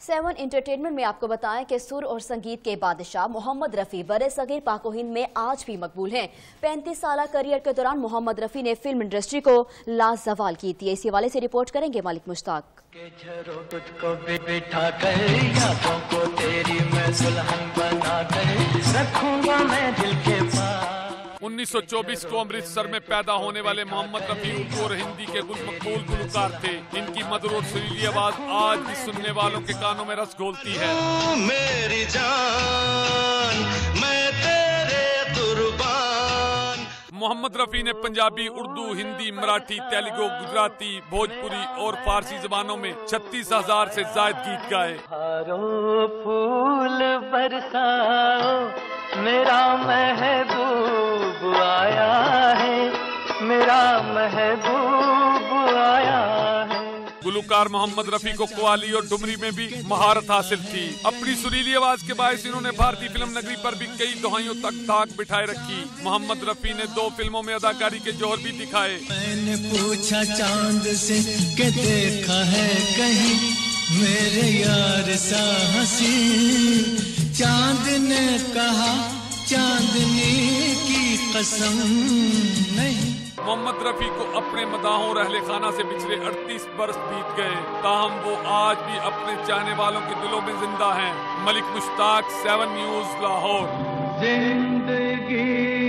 7 entertainment में आपको बताएं कि सुर और संगीत के बादशाह मोहम्मद रफी बरे-सगीर पाक व हिंद में आज भी मकबूल हैं। 35 साल करियर के दौरान मोहम्मद रफी ने फिल्म इंडस्ट्री को लाजवाल की थी। इस हवाले से रिपोर्ट करेंगे मालिक मुश्ताक। 1924 को अमृतसर में पैदा होने वाले मोहम्मद रफी उर्दू और हिंदी के गुलमकबूल गुलकार थे। इनकी मधुर और सुरीली आवाज आज भी सुनने वालों के कानों में रस घोलती है। मेरी जान मैं तेरे कुर्बान। मोहम्मद रफी ने पंजाबी, उर्दू, हिंदी, मराठी, तेलुगु, गुजराती, भोजपुरी और फारसी जबानों में 36,000 से ज्यादा गीत गाए। फूल बरसाओ मेरा महबूब आया है, मेरा महबूब आया है। गुलकार मोहम्मद रफी को कव्वाली और डुमरी में भी महारत हासिल थी। अपनी सुरीली आवाज के बायस इन्होंने भारतीय फिल्म नगरी पर भी कई दहाइयों तक धाक बिठाए रखी। मोहम्मद रफी ने 2 फिल्मों में अदाकारी के जौहर भी दिखाए। मैंने पूछा चांद से कि देखा है कहीं मेरे यार सा हंसी, चांद ने कहा चांदनी की कसम नहीं। मोहम्मद रफी को अपने मदाहों और अहले खाना से पिछले 38 बरस बीत गए, ताहम वो आज भी अपने चाहने वालों के दिलों में जिंदा हैं। मलिक मुश्ताक, 7 न्यूज़, लाहौर। जिंदगी